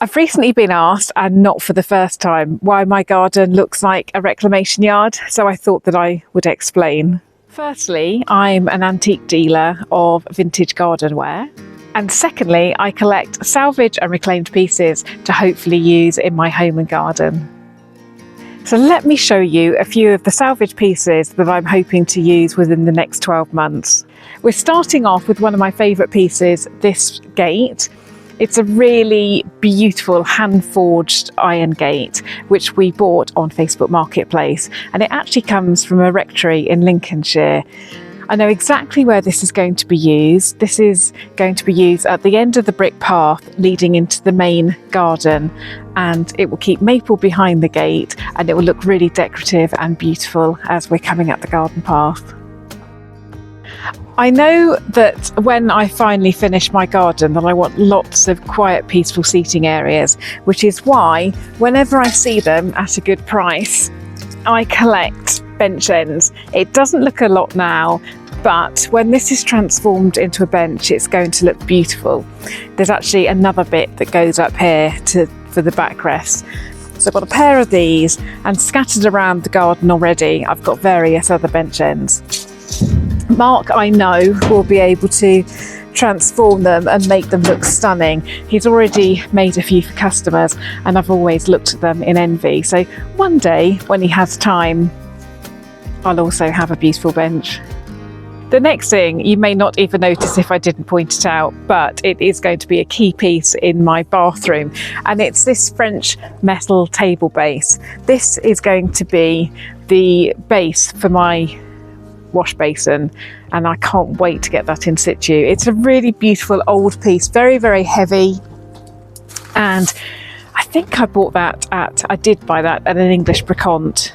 I've recently been asked, and not for the first time, why my garden looks like a reclamation yard, so I thought that I would explain. Firstly, I'm an antique dealer of vintage gardenware. And secondly, I collect salvage and reclaimed pieces to hopefully use in my home and garden. So let me show you a few of the salvage pieces that I'm hoping to use within the next 12 months. We're starting off with one of my favourite pieces, this gate. It's a really beautiful hand-forged iron gate, which we bought on Facebook Marketplace, and it actually comes from a rectory in Lincolnshire. I know exactly where this is going to be used. This is going to be used at the end of the brick path leading into the main garden, and it will keep maple behind the gate, and it will look really decorative and beautiful as we're coming up the garden path. I know that when I finally finish my garden that I want lots of quiet, peaceful seating areas, which is why whenever I see them at a good price, I collect bench ends. It doesn't look a lot now, but when this is transformed into a bench, it's going to look beautiful. There's actually another bit that goes up here for the backrest. So I've got a pair of these, and scattered around the garden already, I've got various other bench ends. Mark, I know, will be able to transform them and make them look stunning. He's already made a few for customers, and I've always looked at them in envy. So one day, when he has time, I'll also have a beautiful bench. The next thing, you may not even notice if I didn't point it out, but it is going to be a key piece in my bathroom, and it's this French metal table base. This is going to be the base for my wash basin, and I can't wait to get that in situ. It's a really beautiful old piece, very, very heavy, and I think I bought that I did buy that at an English bricant.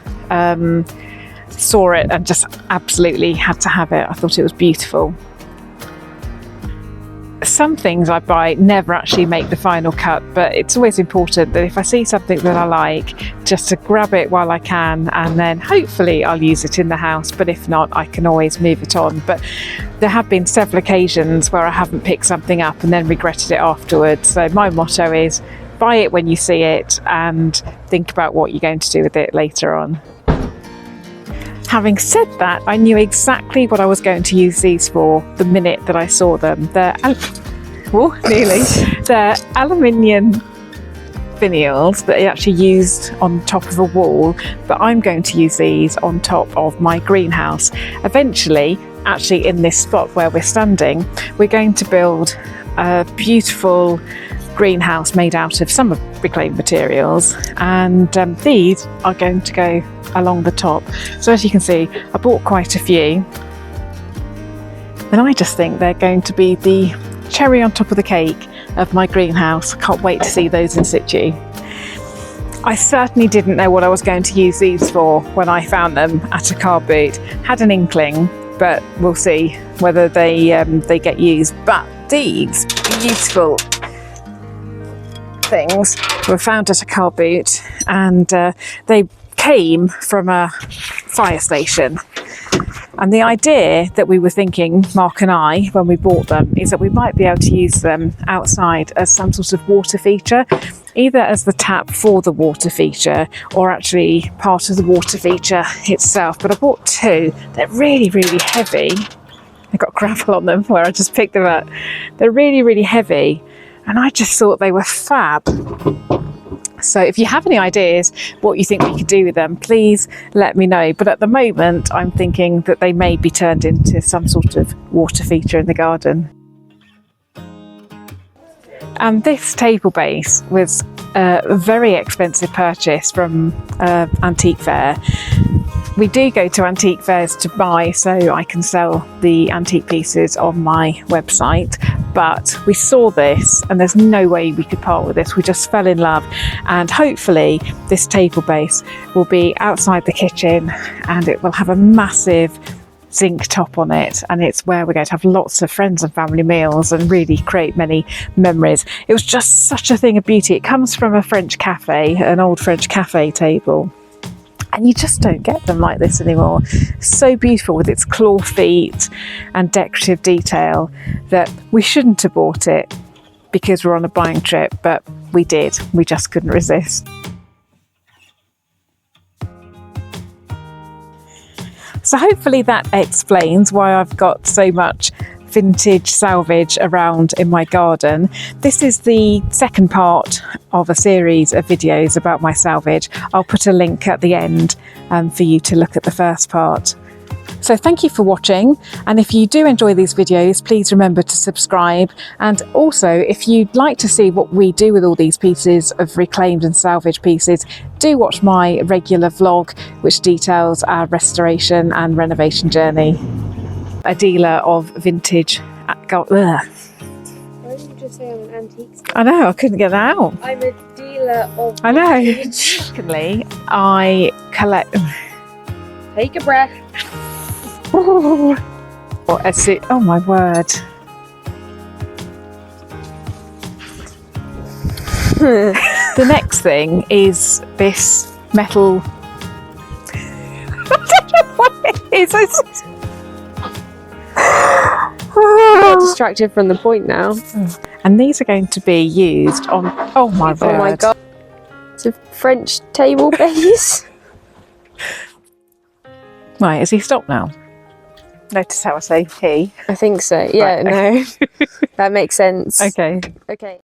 Saw it and just absolutely had to have it. I thought it was beautiful. Some things I buy never actually make the final cut, but it's always important that if I see something that I like, just to grab it while I can, and then hopefully I'll use it in the house, but if not, I can always move it on. But there have been several occasions where I haven't picked something up and then regretted it afterwards. So my motto is buy it when you see it and think about what you're going to do with it later on. Having said that, I knew exactly what I was going to use these for the minute that I saw them. They're aluminium finials that are actually used on top of a wall, but I'm going to use these on top of my greenhouse. Eventually, actually in this spot where we're standing, we're going to build a beautiful greenhouse made out of some reclaimed materials, and these are going to go along the top. So as you can see, I bought quite a few, and I just think they're going to be the cherry on top of the cake of my greenhouse. I can't wait to see those in situ. I certainly didn't know what I was going to use these for when I found them at a car boot. Had an inkling, but we'll see whether they get used. But these beautiful things were found at a car boot, and they came from a fire station. And the idea that we were thinking, Mark and I, when we bought them, is that we might be able to use them outside as some sort of water feature, either as the tap for the water feature or actually part of the water feature itself. But I bought two. They're really, really heavy. They've got gravel on them where I just picked them up. They're really, really heavy, and I just thought they were fab. So if you have any ideas what you think we could do with them, please let me know. But at the moment, I'm thinking that they may be turned into some sort of water feature in the garden. And this table base was a very expensive purchase from antique fair. We do go to antique fairs to buy, so I can sell the antique pieces on my website. But we saw this, and there's no way we could part with this. We just fell in love, and hopefully this table base will be outside the kitchen, and it will have a massive zinc top on it, and it's where we're going to have lots of friends and family meals and really create many memories. It was just such a thing of beauty. It comes from a French cafe, an old French cafe table, and you just don't get them like this anymore. So beautiful with its claw feet and decorative detail that we shouldn't have bought it because we're on a buying trip, but we did. We just couldn't resist. So hopefully that explains why I've got so much vintage salvage around in my garden. This is the second part of a series of videos about my salvage. I'll put a link at the end for you to look at the first part. So thank you for watching, and if you do enjoy these videos, please remember to subscribe. And also, if you'd like to see what we do with all these pieces of reclaimed and salvaged pieces, do watch my regular vlog, which details our restoration and renovation journey. A dealer of vintage... Why did you just say I'm an antique store? I know, I couldn't get that out. I'm a dealer of I know. vintage. Secondly, I collect... Take a breath. Oh my word. The next thing is this metal... I don't know what it is. I got distracted from the point now. And these are going to be used on... Oh my word. Oh my god. It's a French table base. Right, has he stopped now? Notice how I say he. I think so. Yeah, Right, okay. no. That makes sense. Okay. Okay.